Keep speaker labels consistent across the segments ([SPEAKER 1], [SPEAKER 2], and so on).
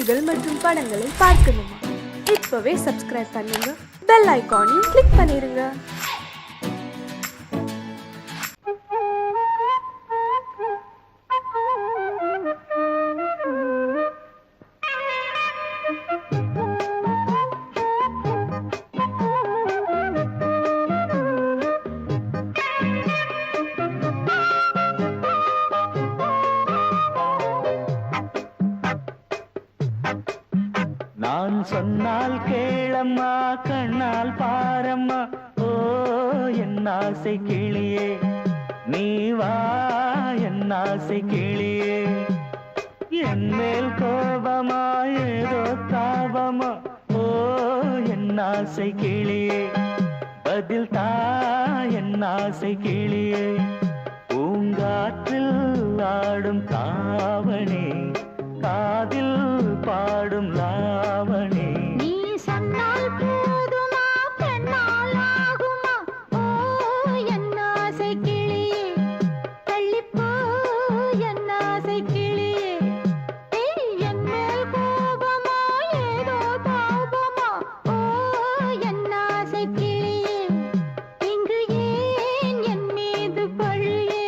[SPEAKER 1] நிகழ்ச்சிகள் மற்றும் படங்களை பார்க்கணுமா? இப்பவே சப்ஸ்கிரைப் பண்ணுங்க, பெல் ஐகானையும் கிளிக் பண்ணிருங்க.
[SPEAKER 2] நான் சொன்னால் கேளம்மா, கண்ணால் பாரம்மா, ஓ என் ஆசை கிளியே, நீ வா என் ஆசை கிளியே. என் மேல் கோபமா ஏதோ தாபமா, ஓ என் ஆசை கிளியே, பதில் தா என் ஆசை கிளியே. பூங்காற்றில் ஆடும் தாவணி, காதில் பாடும் லாவணி.
[SPEAKER 3] நீ சொன்னால் போதுமா, பெண்ணால் ஆகுமா, ஓ என் ஆசை கிளியே, தள்ளிப்போ என் ஆசை கிளியே. என் மேல் கோபமா ஏதோ தாபமா, ஓ என் ஆசை கிளியே, இங்கு ஏன் என் மீது பழியே?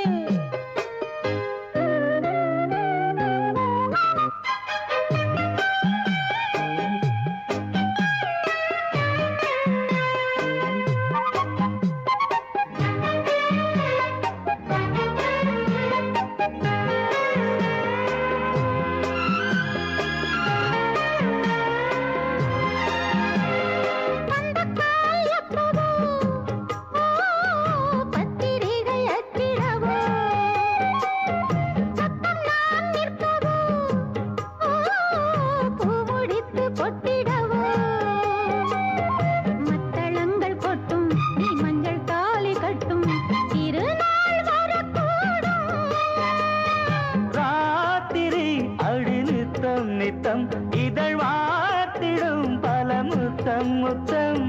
[SPEAKER 2] நித்தம் இதழ் வார்த்திடும் பல முத்தம் முத்தம்,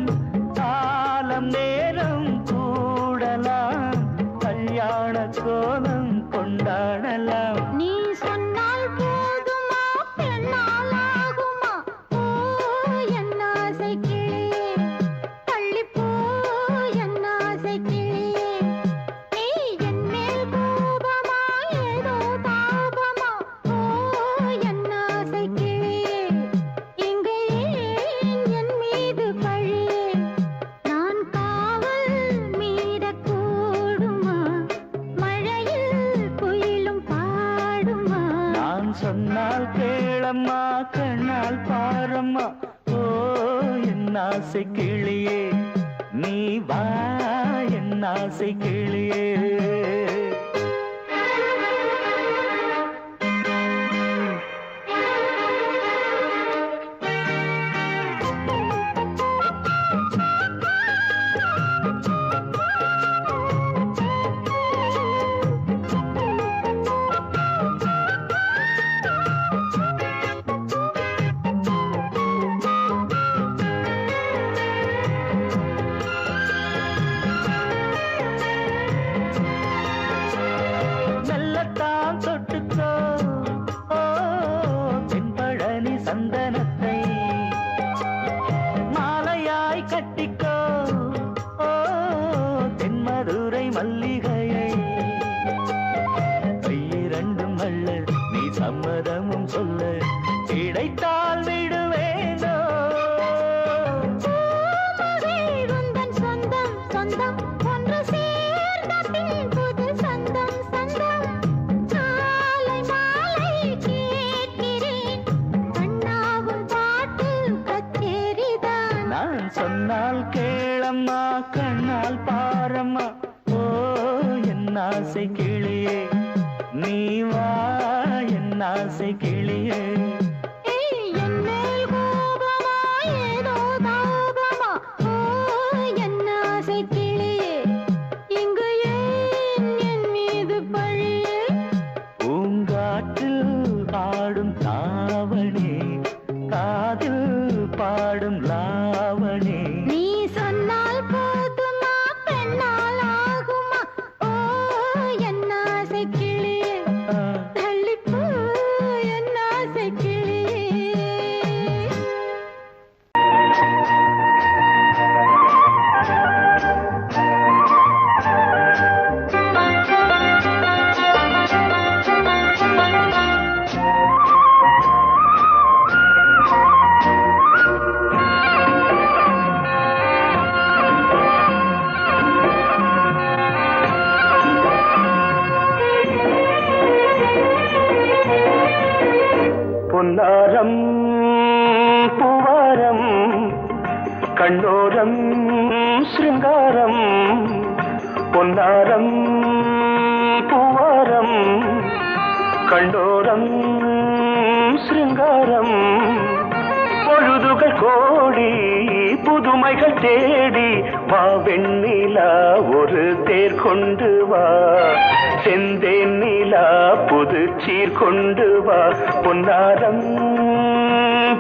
[SPEAKER 2] காலம் நேரம் கூடலாம், கல்யாண கோலம் கொண்டாடலாம்.
[SPEAKER 3] நீ சொன்னால் போதுமா, பெண்ணால் ஆகுமா, ஓ என் ஆசை கிளியே, தள்ளிப்போ என் ஆசை கிளியே. நீ என் மேல் கோபமா ஏதோ தாபமா, ஓ என் ஆசை கிளியே, இங்கு ஏன் என் மீது பழியே? நான் காவல் மீறக்கூடுமா, மழையில் குயிலும் பாடுமா?
[SPEAKER 2] நான் சொன்னால் கேளம்மா, கண்ணால் பாரம்மா, ஓ என் ஆசை கிளியே, நீ வா என் ஆசை கிளியே. மெல்லத்தான் தொட்டுக்கோ, ஓ தென்பழனி சந்தனத்தை, மாலையாய் கட்டிக்கோ, ஓ தென்மதுரை மல்லிகையை. கையிரண்டும் அல்ல நீ சம்மதமும் சொல்ல, கிடைத்தால் விடுவேனோ.
[SPEAKER 3] உந்தன் சொந்தம் சொந்தம் ஒன்று சேர்ந்த பின் புது சொந்தம் சொந்தம். காலை மாலை கேட்கிறேன், கண்ணாவும் பாட்டு கச்சேரிதான்.
[SPEAKER 2] நான் சொன்னால் கேளம்மா, கண்ணால் பாரம்மா, ஓ என் ஆசை கிளியே, நீ வா என் ஆசை கிளியே.
[SPEAKER 3] என் மேல் கோபமா ஏதோ தாபமா, ஓ என் ஆசை கிளியே, இங்கு ஏன் என் மீது பழியே?
[SPEAKER 2] பூங்காற்றில் ஆடும் தாவணி, காதில் பாடும் லாவணி.
[SPEAKER 3] நீ சொன்னால் போதுமா, பெண்ணால் ஆகுமா, ஓ என் ஆசை கிளியே, தள்ளிப்போ என் ஆசை கிளியே.
[SPEAKER 2] பொன்னாரம் பூவாரம் கண்ணோரம் சிருங்காரம் பொன்னாரம் பூவாரம் கண்டோரம் சிருங்காரம் பொழுதுகள் கோடி புதுமைகள் தேடி வா வெண்ணிலா ஒரு தேர் கொண்டு வா செந்தேன் நிலா புது சீர் கொண்டு வா பொன்னாரம்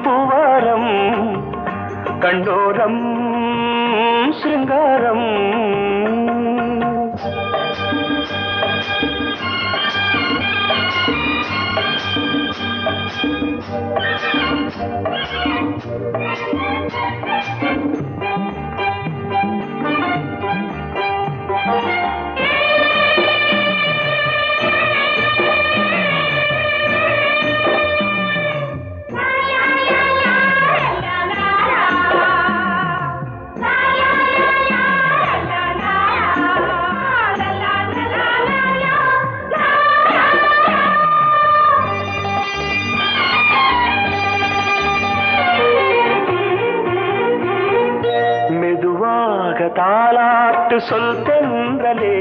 [SPEAKER 2] பூவாரம் கண்டோரம் சிருங்காரம் தாலாட்டு சொல் தென்றலே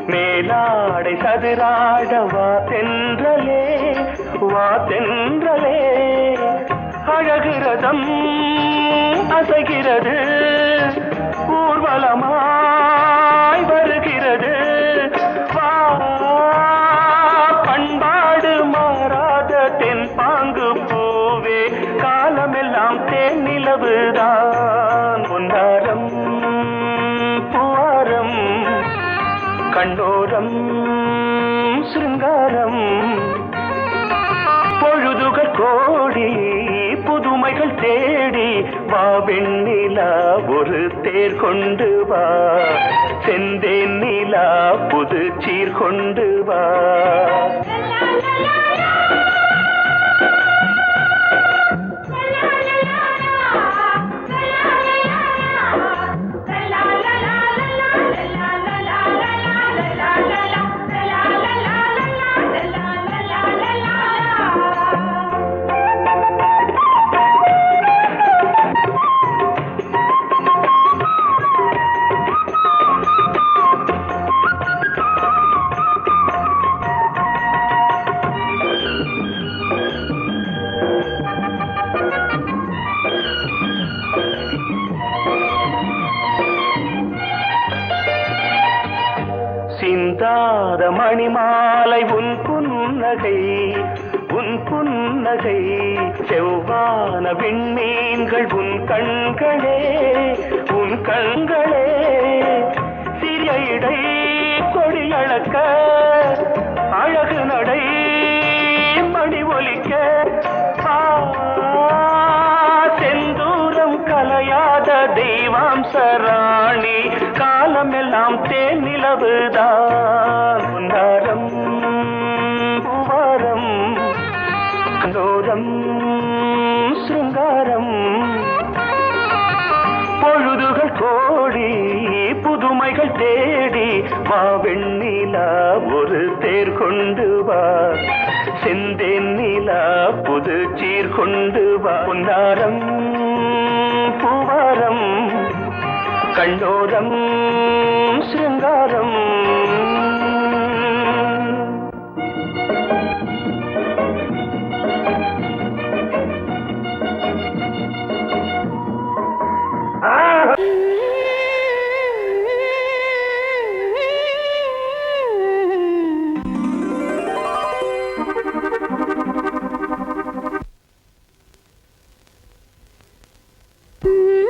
[SPEAKER 2] மேலாடை சதுராட வா தென்றலே அழகிறதம் அசைகிறது ஊர்வலமாய் வருகிறது வா பண்பாடு மாறாத தென் பாங்கு பூவே காலமெல்லாம் தேன் நிலவுதான் பொன்னாரம் பூவாரம் கண்டோரம் சிருங்காரம் பொழுதுகள் கோடி புதுமைகள் தேடி வா வெண்ணிலா ஒரு தேர் கொண்டு வா செந்தேன் நிலா புது சீர் கொண்டு வா சிந்தாத மணிமாலை உன் புன்னகை செவ்வான விண்மீன்கள் உன் கண்களே சிறிய இடை கொடியளக்க அழகு நடை மணி ஒலிக்க செந்தூரம் கலையாத தெய்வாம்சராணி காலமெல்லாம் தேன் நிலவுதான் பொன்னாரம் பூவாரம் கண்டோரம் சிருங்காரம் பொழுதுகள் கோடி புதுமைகள் தேடி வா வெண்ணிலா ஒரு தேர் கொண்டு வா செந்தேன் நிலா புது சீர் கொண்டு வா பொன்னாரம் பூவாரம் கண்டோரம் சிருங்காரம்
[SPEAKER 3] Mm-hmm.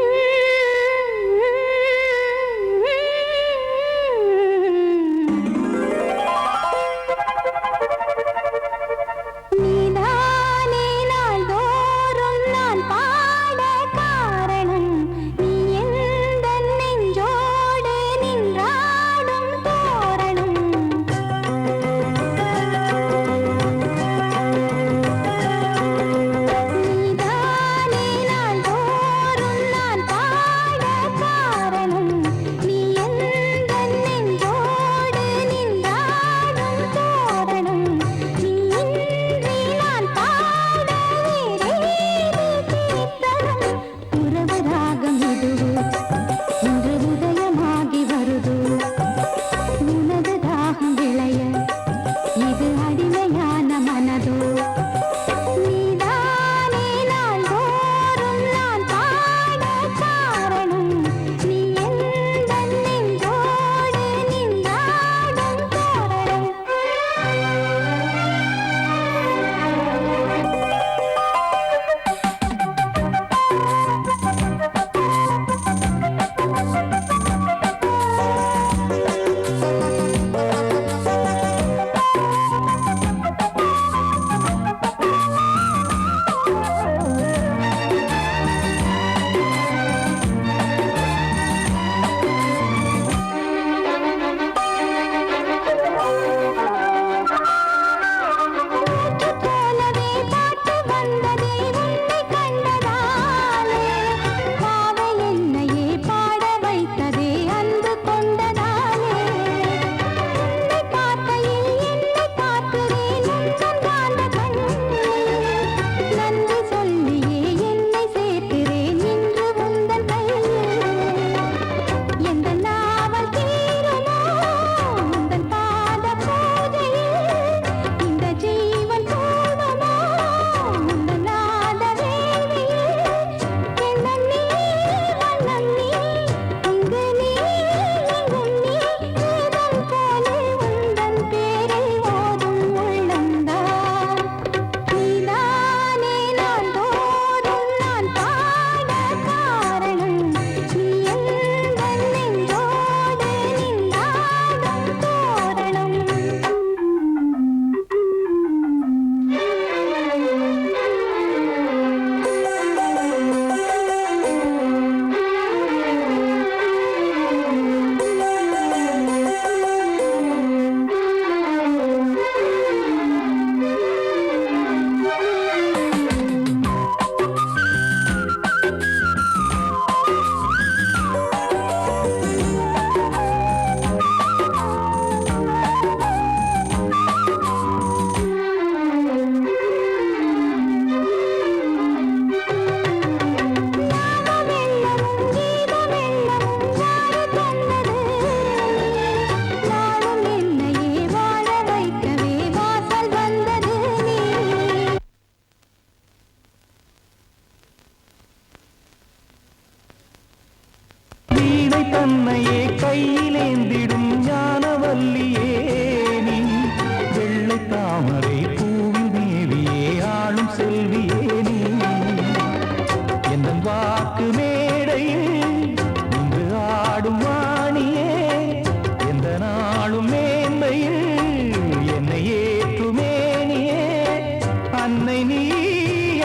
[SPEAKER 4] அன்னை நீ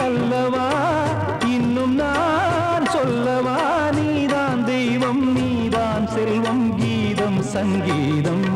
[SPEAKER 4] அல்லவா இன்னும் நான் சொல்லவா நீதான் தெய்வம் நீதான் செல்வம் கீதம் சங்கீதம்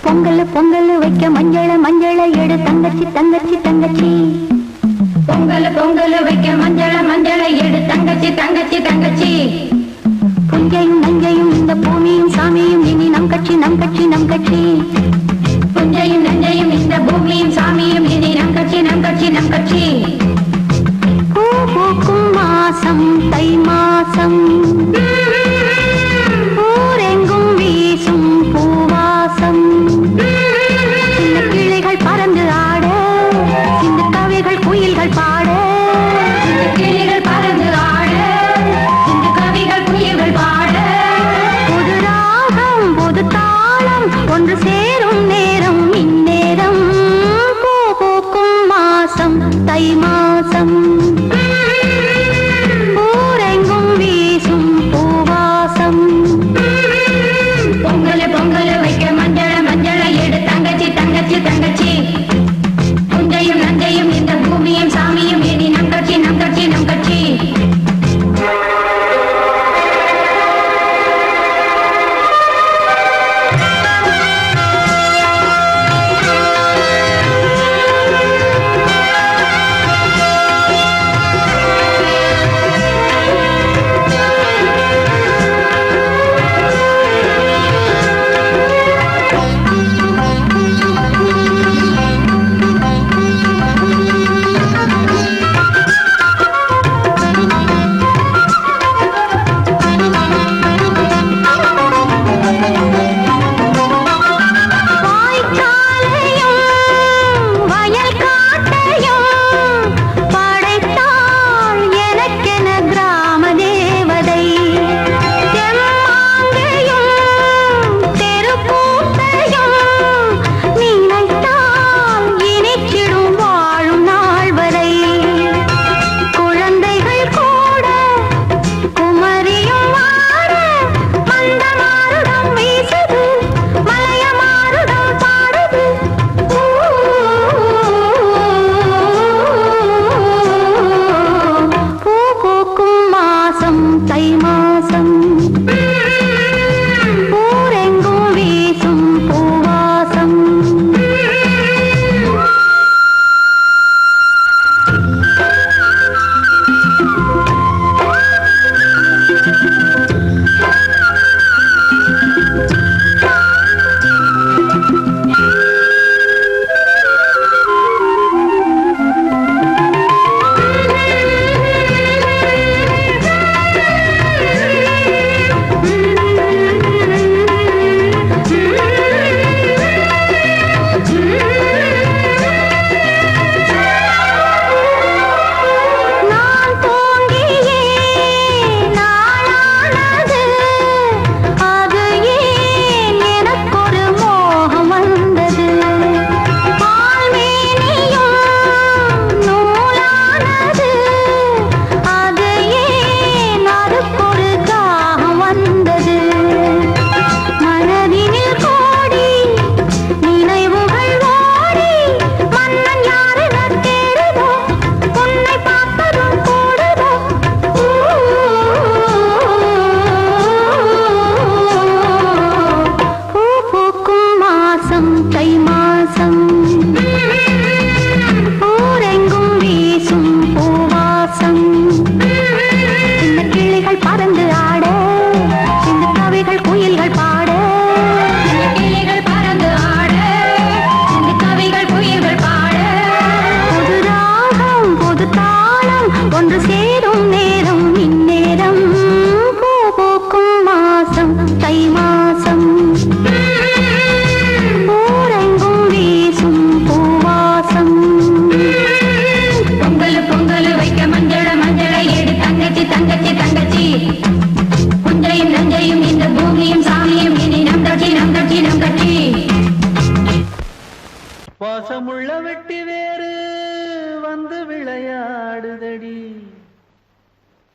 [SPEAKER 5] பொங்கல் பொங்கல் வைக்க மஞ்சள மஞ்சள எடு தங்கச்சி தங்கச்சி தங்கச்சி பொங்கல் பொங்கல் வைக்க மஞ்சள மஞ்சள எடு தங்கச்சி தங்கச்சி தங்கச்சி புஞ்சையும் நஞ்சையும் இந்த பூமியும் சாமியும் இனி நம் கட்சி நம் கட்சி நம் கட்சி புஞ்சையும் நஞ்சையும் இந்த பூமியும் சாமியும் இனி நம் கட்சி நம் கட்சி நம் கட்சி பூ பூக்கும் மாசம் தை மாசம் ஊரெங்கும் வீசும் பூவாசம் சின்ன கிளைகள் பறந்து ஆட சின்ன கவிகள் குயில்கள் பாட சின்ன கிளைகள் பறந்து ஆட சின்ன கவிகள் குயில்கள் பாட புது ராகம் புது தாளம் ஒன்று சேரும்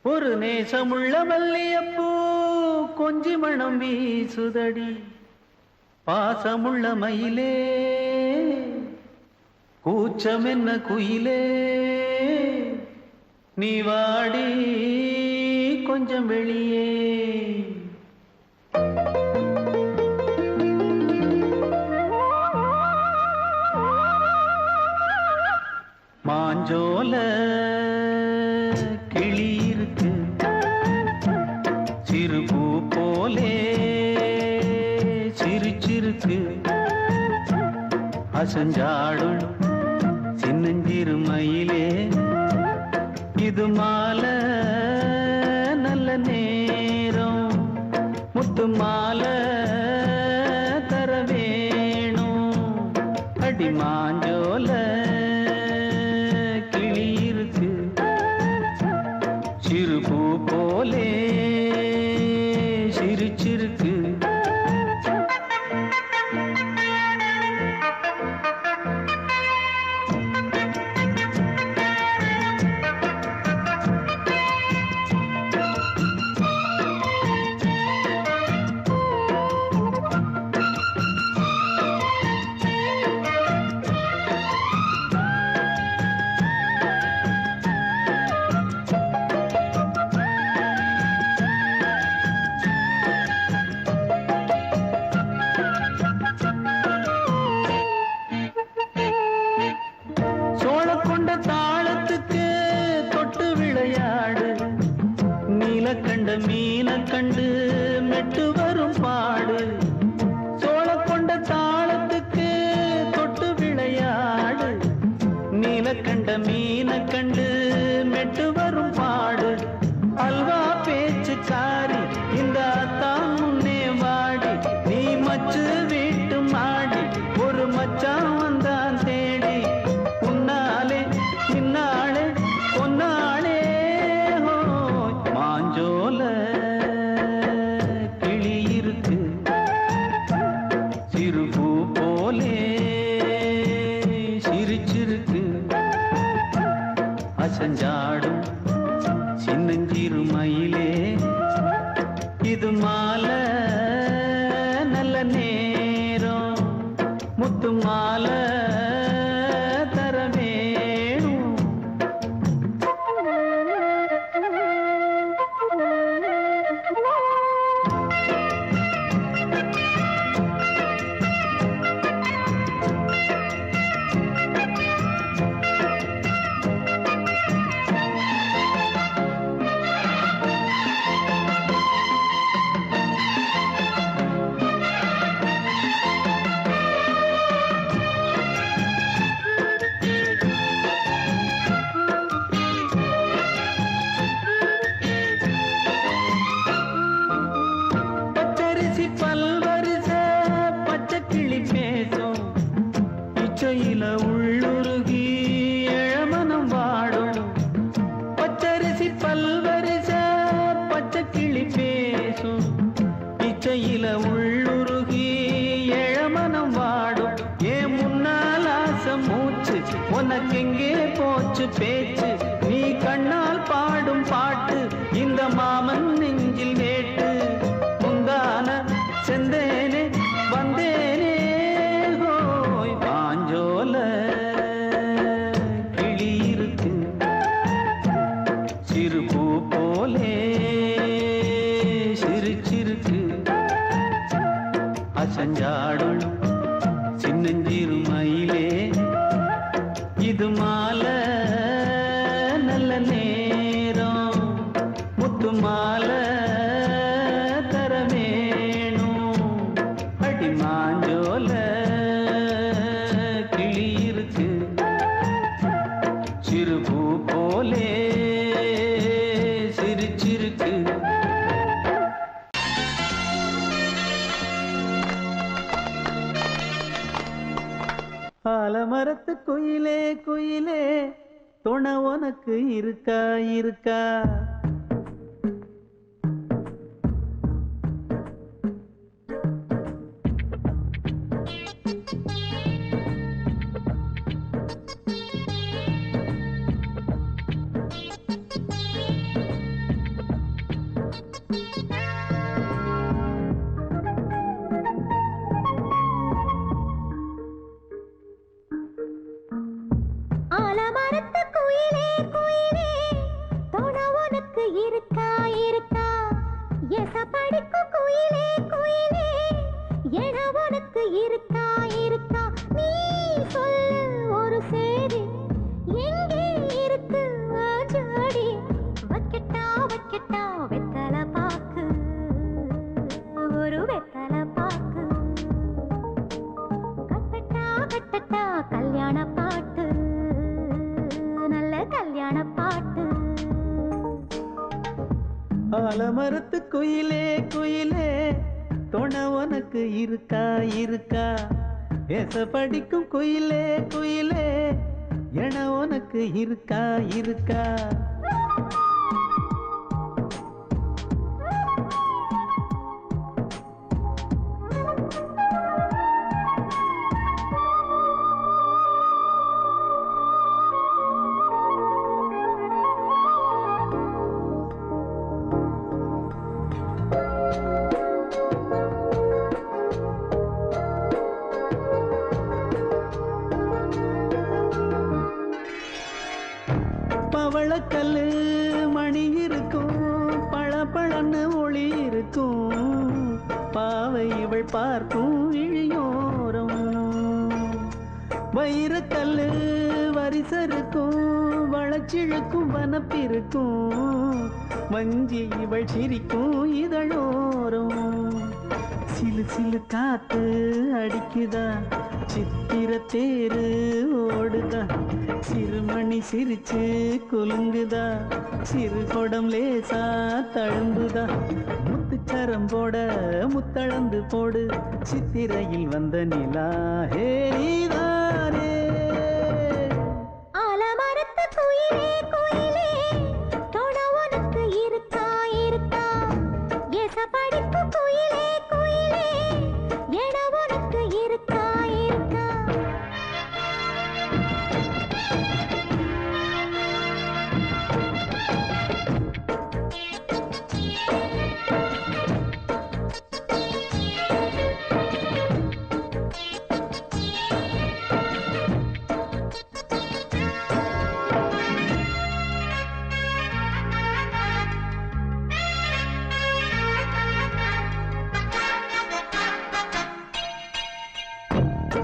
[SPEAKER 4] ஒரு நேசமுள்ள மல்லியப்பூ கொஞ்சி மணம் வீசுதடி பாசமுள்ள மயிலே கூச்சம் என்ன குயிலே நீ வாடி கொஞ்சம் வெளியே மாஞ்சோல கிளி இருக்கு சிறுபூ போலே சிரிச்சிருக்கு அசஞ்சாடும் சின்னஞ்சிறு மயிலே இது மாலை நல்ல நேரம் முத்து மாலை தர வேணும் அடி மாஞ்சோல கிளி இருக்கு சிறுபூ போலே சிரிச்சிருக்கு கண்ட மீன கண்டு மெட்டு வரும் பாடு சோழ கொண்ட தாளத்துக்கு தொட்டு விளையாடு நீல கண்ட மீன கண்டு மெட்டு வரும் பாடு அல்வா பேச்சு காரி இந்த தான் முன்னே வாடி நீ மச்சு வீட்டு மாடி ஒரு மச்சான் வந்தான் தேடி உன்னாலே இன்னாலே பொன்னாலே மாஞ்சோல கிளி இருக்கு சிறுபூ போலே சிரிச்சிருக்கு அசஞ்சாடும் சின்னஞ்சிறு மயிலே இது மாலை நல்ல நேரம் முத்து மாலை தர வேணும் இச்சையில உள்ளுருகி இளமனம் வாடும் பச்சரிசி பல்வரிச பச்சை கிளி பேசும் இச்சையில உள்ளுருகி இளமனம் வாடும் ஏன் முன்னால் ஆசை மூச்சு உனக்கெங்கே போச்சு பேச்சு நீ கண்ணால் பாடும் பாட்டு இந்த மாமன் நெஞ்சில் வேட்டு முந்தான செந்தேனே வந்தேனே மாஞ்சோல கிளி இருக்கு சிறுபூ போலே சிரிச்சிருக்கு அசஞ்சாடும் சின்னஞ்சிறு மயிலே இது மாலை நல்ல நேரம் முத்து மாலை தர வேணும் அடி மாஞ்சோல சிறுபூ போலே சிரிச்சிருக்கு ஆலமரத்து குயிலே குயிலே துணை உனக்கு இருக்கா இருக்கா
[SPEAKER 5] வைக்கட்டா வைக்கட்டா வெத்தலை பாக்கு ஒரு வெத்தலை பாக்கு கட்டட்டா கட்டட்டா கல்யாண பாட்டு நல்ல கல்யாண பாட்டு
[SPEAKER 4] ஆலமரத்து குயிலே குயிலே துணை உனக்கு இருக்கா இருக்கா ஏச படிக்கும் குயிலே குயிலே என உனக்கு இருக்கா இருக்கா பவளக்கல்லு மணி இருக்கும் பளபளன்னு ஒளி இருக்கும் பாவை இவள் பார்க்கும் இழியோரம் வைரக்கல்லு வரிசருக்கும் வளச்சிழுக்கும் வனப்பிருக்கும் வஞ்சி இவள் சிரிக்கும் இதழோரம் சிலு சிலு காத்து அடிக்குதா சித்திர தேரு ஓடுதா சிறுமணி சிரிச்சு குலுங்குதா சிறு கொடம் லேசா தழும்புதா முத்துச்சரம் போட முத்தளந்து போடு சித்திரையில் வந்த நிலா ஹே நீதானே
[SPEAKER 5] ஆலமரத்து குயிலே குயிலே துணை உனக்கு இருக்கா இருக்கா ஏச படிக்கும் குயிலே குயிலே என உனக்கு இருக்கா இருக்கா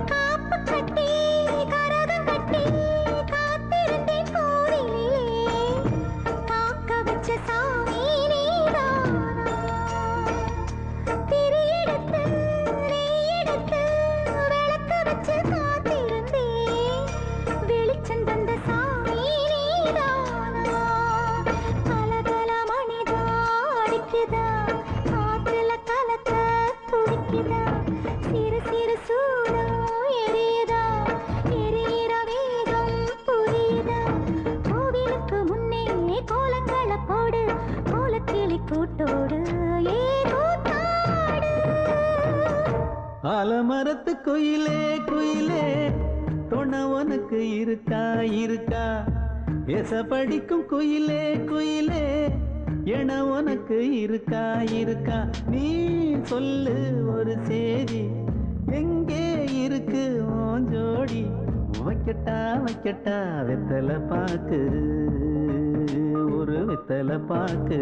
[SPEAKER 5] காப்பு கட்டி கரகம் கட்டி காத்திருந்தேன் கோவிலிலே காக்க வச்ச சாமி நீதானா திரியெடுத்து நெய்யெடுத்து விளக்கு வச்சு காத்திருந்தேன் வெளிச்சம் தந்த சாமி நீதானா கலகல மணிதா அடிக்குதா காத்துல கலக்க துடிக்குதா சிறு சிறு சூடம் எரியுதா எரியிற வேகம் புரியுதா கோவிலுக்கு முன்னே கோலங்களை போடு கோலக்கிளி கூட்டோடு ஏ கூத்தாடு
[SPEAKER 4] ஆலமரத்து குயிலே குயிலே துணை உனக்கு இருக்கா இருக்கா ஏச படிக்கும் குயிலே குயிலே என உனக்கு இருக்கா இருக்கா நீ சொல்லு ஒரு சேதி எங்கே இருக்கு உன் ஜோடி வைக்கட்டா வைக்கட்டா வெத்தலை பாக்கு ஒரு வெத்தலை பாக்கு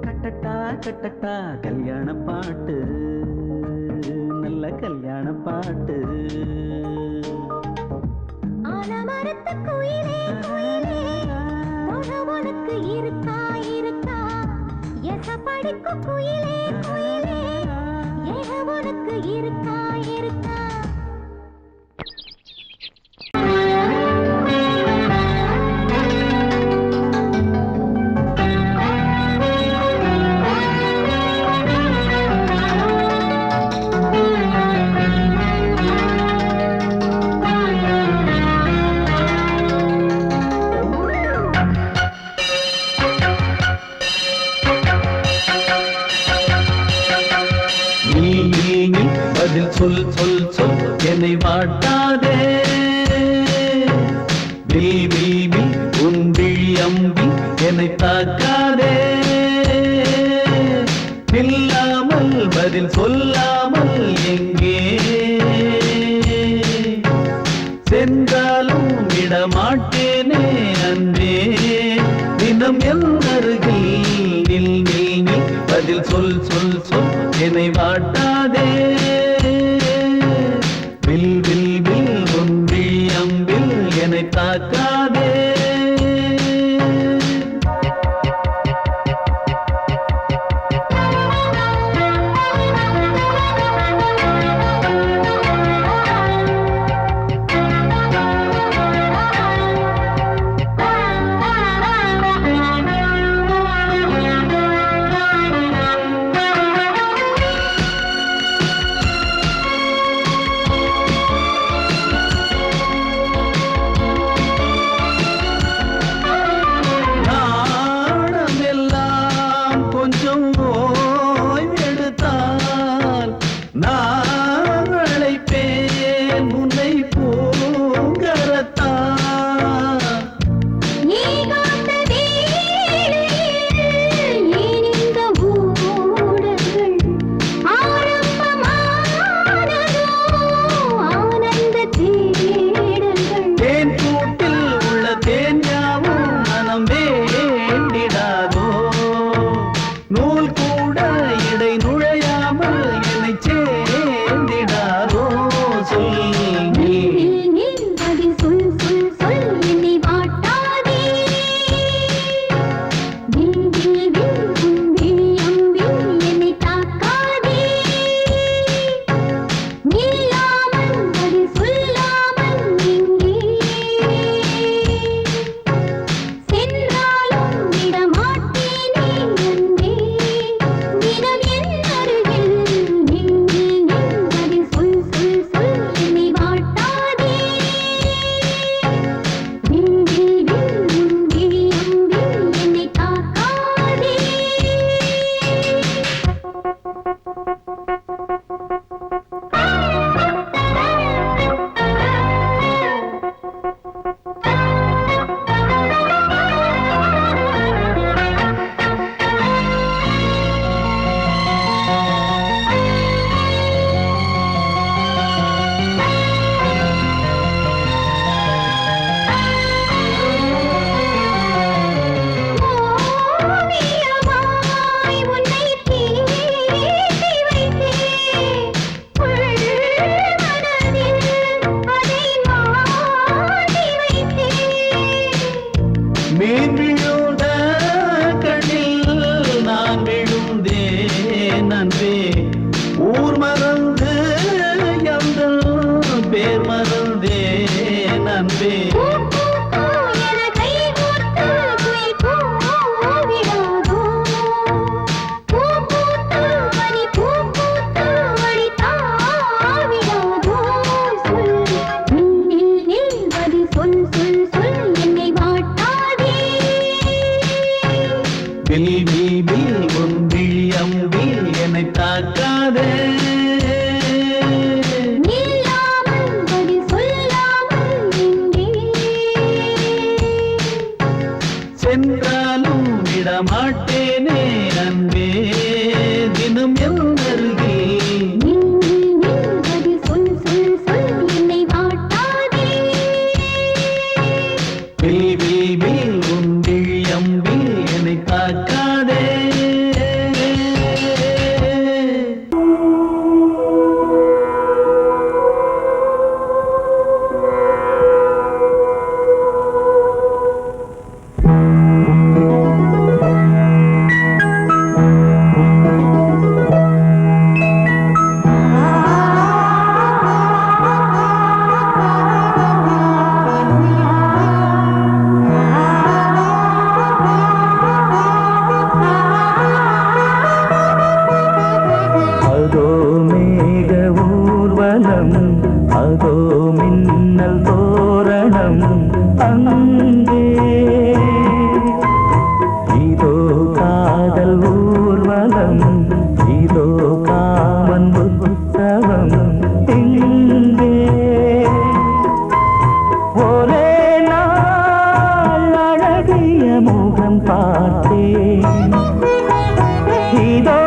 [SPEAKER 4] கட்டட்டா கட்டட்டா கல்யாண பாட்டு நல்ல கல்யாண பாட்டு
[SPEAKER 5] ஆலமரத்து குயிலே குயிலே துணை உனக்கு இருக்கா இருக்கா எச படிக்கும் குயிலே குயிலே என உனக்கு இருக்கா இருக்கா
[SPEAKER 4] நீ பதில் சொல் சொல் சொல் என்னை வாட்டாதே வீவி உன் விழி அம்பி என்னை தாக்காதே இல்லாமல் பதில் சொல்லாமல் எங்கே சென்றாலும் விடமாட்டேனே அன்பே தினம் என் அருகில் நில் நில் நில் பதில் சொல் சொல் சொல் என்னை வாட்டாதே வில் வில் வில் உன் விழி அம்பில் என்னை தாக்காதே நீர் விழுந்த கண்ணில் நான் விழுந்தேன் அன்பே. ஊர் மறந்து எங்கள் பேர் மறந்தேன் அன்பே. வில் வில் வில் உன் விழி அம்பில் என்னை தாக்காதே. சென்றாலும் விடமாட்டேனே அன்பே தினம் எந்தருகே. வில் வில் வில் உன் விழி அம்பில் என்னை தாக்காதே.
[SPEAKER 2] அதோ மேக ஊர்வலம், அதோ மின்னல் தோரணம் அங்கே. இதோ காதல் ஊர்வலம், இதோ காமன் உற்சவம் இங்கே. ஒரே நாள் அழகிய முகம் பார்த்தேன். இதோ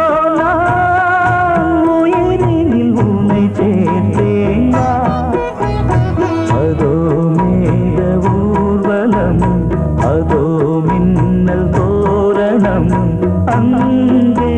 [SPEAKER 2] அதோ மேக ஊர்வலம், அதோ மின்னல் தோரணம் அங்கே.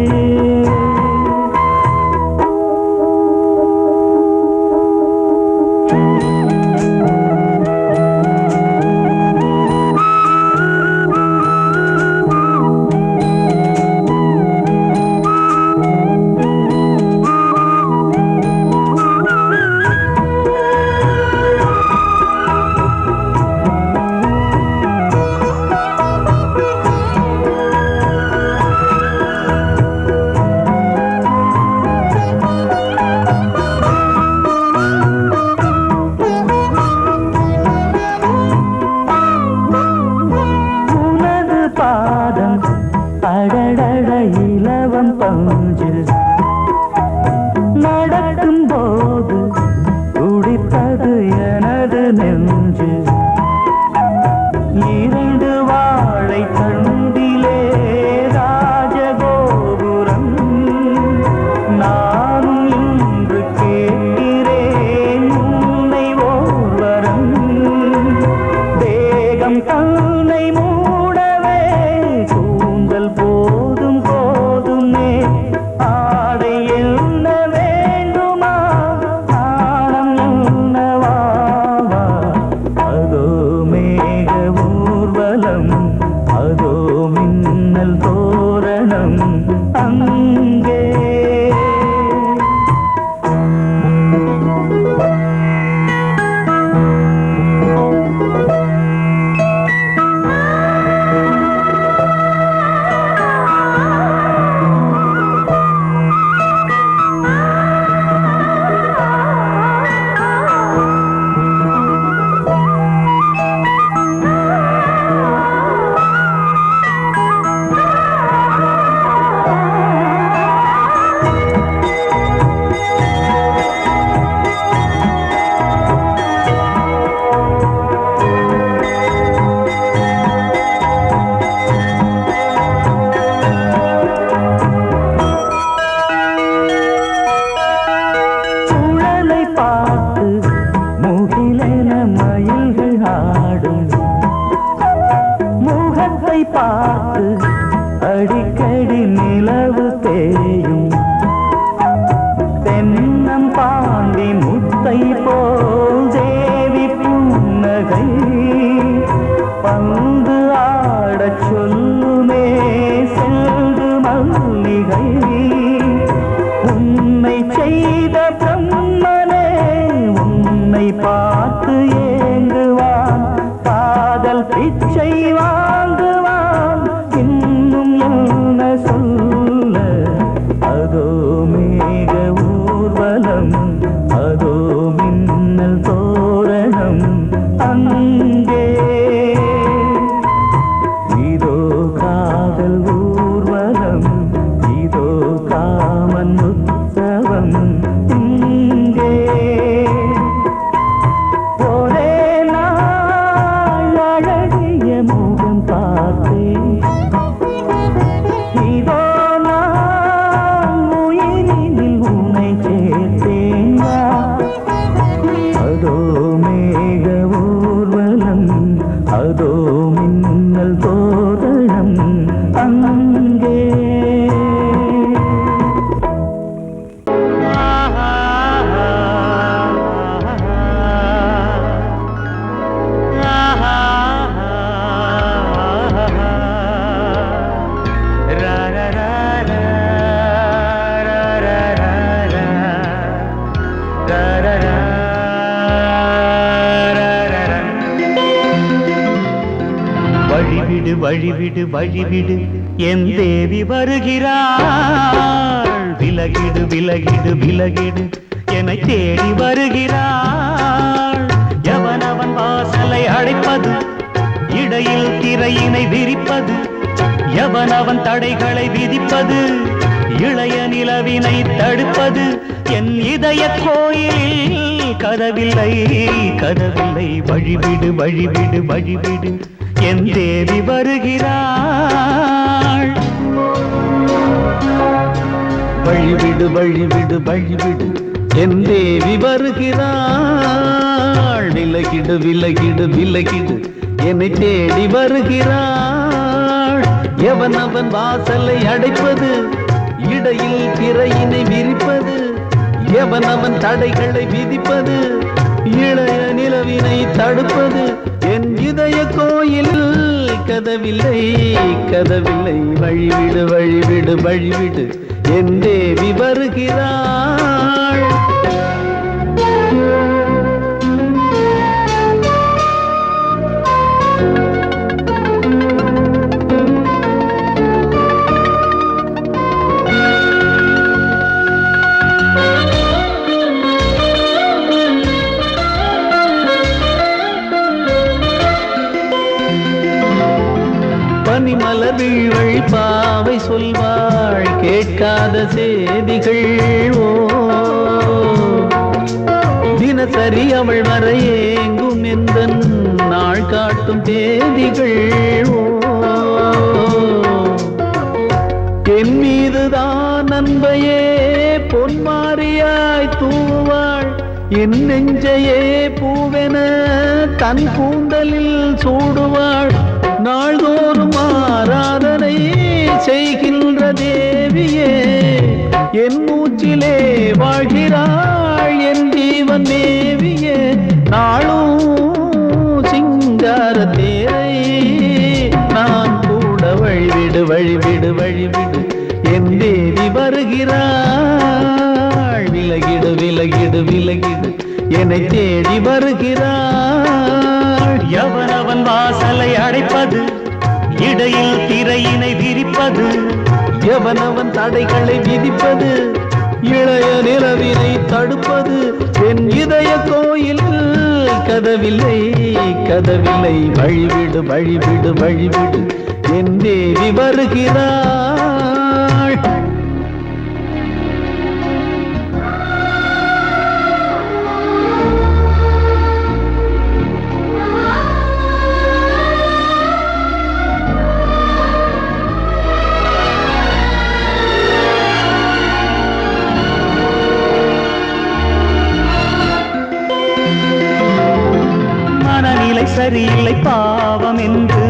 [SPEAKER 2] அடடட இலவம் பஞ்சு நடக்கும் போது துடிப்பது எனது நெஞ்சு. இரண்டு வாழை தண்டிலே ராஜகோபுரம், நானும் இன்று கேட்கிறேன் உன்னை ஓர்வரம். தேகம் தன்னை மூடவே கூந்தல் போதும் போதுமே, ஆடை என்ன வேண்டுமா ஆடம் என்னவா. அதோ மேக ஊர்வலம், அதோ மின்னல் தோரணம் அங்கே. பார்த்து அடிக்கடி நிலவு தேயும் தென்னம் பாண்டி முத்தை போல் தேவி புன்னகை பந்து ஆட வரச் சொல்லுமே செல்து மல்லிகை உன்னை செய்த பிரம்மனே உன்னை பார்த்து ஏங்குவான் காதல் பிச்சை வாங்குவான் இன்னும் என்ன சொல்ல அதோ மேக ஊர்வலம் அதோ மின்னல் தோரணம் அங்கே இதோ காதல் ஊர்வலம் இதோ காமன் உற்சவம் இங்கே ஒரே நாள் அழகிய முகம் பார்த்தேன் இதோ நான் உயிரினில் உன்னை சேர்த்தேன் அதோ மேக ஊர்வலம் அதோ மின்னல் தோரணம் அங்கே வழிவிடு வழிவிடு வழிவிடு என் தேவி வருகிறாள் விலகிடு விலகிடு விலகிடு என்னை தேடி வருகிறாள் எவனவன் வாசலை அடைப்பது இடையில் திரையினை விரிப்பது எவனவன் தடைகளை விதிப்பது இளைய நிலவினை தடுப்பது என் இதய கோயிலில் கதவில்லை கதவில்லை வழிவிடு வழிவிடு வழிவிடு என் தேவி வருகிறாள்
[SPEAKER 4] வழிவிடு வழிவிடு வழிவிடு என் தேவி வருகிறாள் விலகிடு விலகிடு விலகிடு என்னை தேடி வருகிறாள் எவனவன் வாசலை அடைப்பது இடையில் திரையினை விரிப்பது எவனவன் தடைகளை விதிப்பது இளைய நிலவினை தடுப்பது என் இதய கோயில் கதவில்லை கதவில்லை வழிவிடு வழிவிடு வழிவிடு என் தேவி வருகிறாள் பனிமலர் வீழ்வழி பாவை சொல்வாள் கேட்காத செய்திகள் ஓ தினசரி அவள் வர ஏங்கும் எந்த நாள் காட்டும் தேதிகள் ஓ என் மீதுதான் அன்பையே பொன்மாரியாய் தூவாள் என் நெஞ்சையே பூவென தன் கூந்தலில் சூடுவாள் நாள்தோறும் ஆராதனை செய்கின்ற தேவியே என் மூச்சிலே வாழ்கிறாள் என் ஜீவன் தேவியே நாளும் சிங்கார தேரை நான் கூட வழிவிடு வழிவிடு வழிவிடு என் தேவி வருகிறாள் விலகிடு விலகிடு விலகிடு என்னை தேடி வருகிறாள்
[SPEAKER 2] எவனவன் வாசலை அடைப்பது இடையில் திரையினை விரிப்பது
[SPEAKER 4] எவனவன் தடைகளை விதிப்பது இளைய நிலவினை தடுப்பது என் இதய கோயில் கதவில்லை கதவில்லை வழிவிடு வழிவிடு வழிவிடு என் தேவி வருகிறாள்
[SPEAKER 2] சரியில்லை பாவம் என்று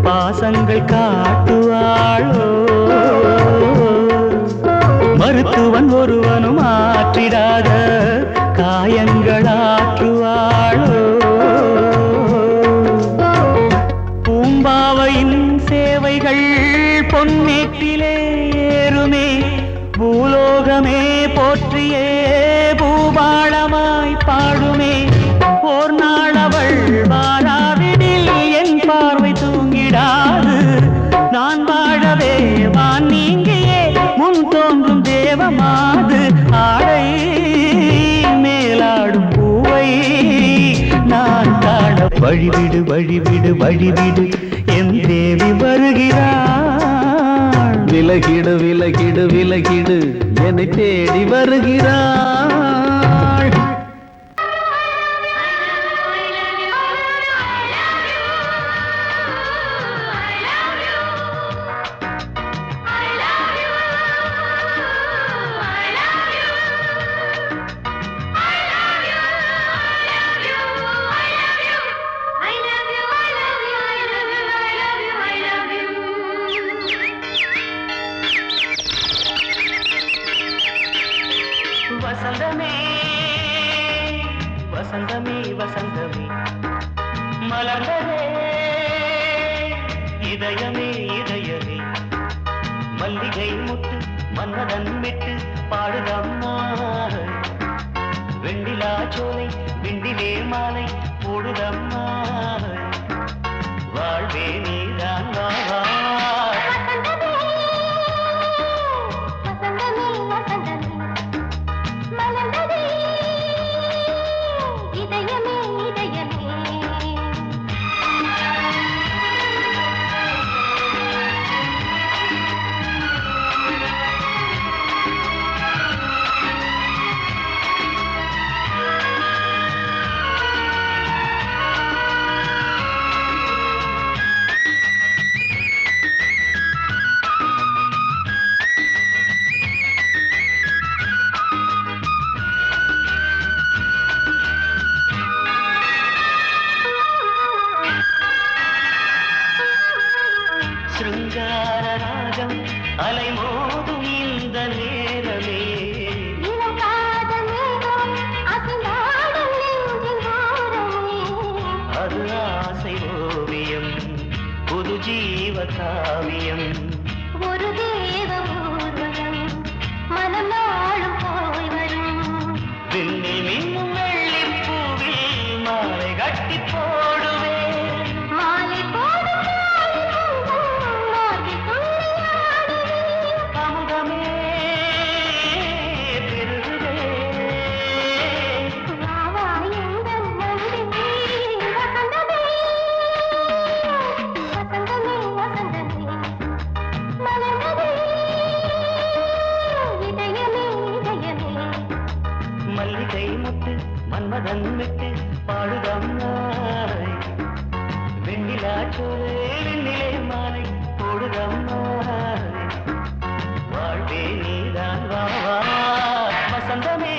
[SPEAKER 2] பாசங்கள் காட்டுவாளோ மருத்துவன் ஒருவனும் ஆற்றிடாத காயங்களாற்றுவாளோ பூம்பாவையின் பொன்னேட்டிலே ஏறுமே பூலோகமே போற்றியே பூபாளமாய் பாடுமே ஓர் நாளவள் வாராவிடில் என் பார்வை தூங்கிடாது நான் வாழவே வான் நீங்கியே முன் தோன்றும் தேவமாது ஆடை மேலாடும் பூவை நான் காண வழிவிடு வழிவிடு வழிவிடு என் தேவி வருகிறாள்
[SPEAKER 4] விலகிடு விலகிடு விலகிடு என்னை தேடி வருகிறாள்
[SPEAKER 2] வசந்தமே வசந்தமே வசந்தமே மலர்ந்ததே இதயமே இதயமே மல்லிகை முட்டு மன்மதன் விட்டு பாடுதம்மா வெண்ணிலா சோலை விண்டிலே மாலை போடுதம்மா வாழ்வே நீதான் வா சிருங்கார ராகம் அலைமோதும் இந்த நேரமே அது ஆசை ஓவியம் புது ஜீவ காவியம்
[SPEAKER 5] ஒரு தேவ ஊர்வலம் மனம் நாளும் போய் வரும்
[SPEAKER 2] விண்ணில் மின்னும் வெள்ளி பூவில் மாலை கட்டி போடுவேன்
[SPEAKER 5] மாலை போடும்
[SPEAKER 2] அமுதமே பெருகுதே மல்லிகை முட்டு மன்மதன் விட்டு பாடுதம்மாய் வெண்ணிலா சோலை வெண்ணிலே மாலை போடுதம்மாய் வாழ்வே நீதான் வா வசந்தமே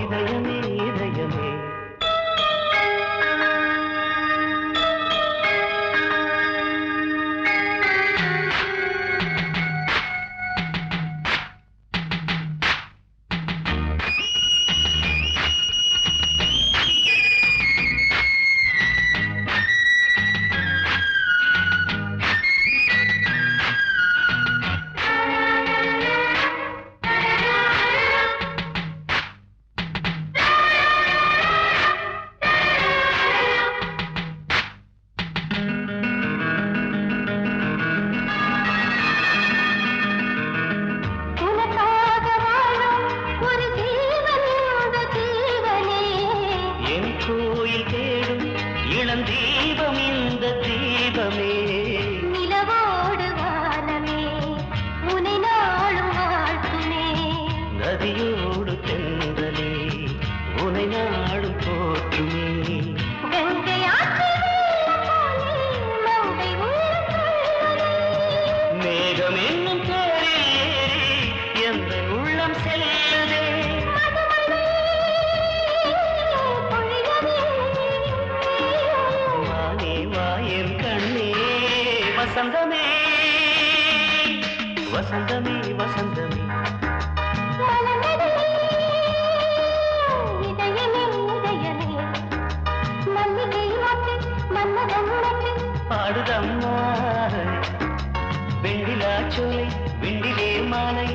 [SPEAKER 2] இதயமே இதயமே கோயில் தேடும் இளம் தீபம் இந்த தீபமே
[SPEAKER 5] நிலவோடு வானமே உனை நாளும் வாழ்த்துமே
[SPEAKER 2] நதியோடு தென்றலே உனை நாடும் போற்றுமே
[SPEAKER 5] கங்கை மங்கை
[SPEAKER 2] மேகம் என்னும் தேரில் ஏறி எந்த உள்ளம் செல்லுதே வானே வாயன் கண்ணே வசந்தமே வசந்தமே வசந்தமே
[SPEAKER 5] இதயமே இதயமே
[SPEAKER 2] ஆடுதம்மா வெண்ணிலா சோலை வெண்ணிலே மாலை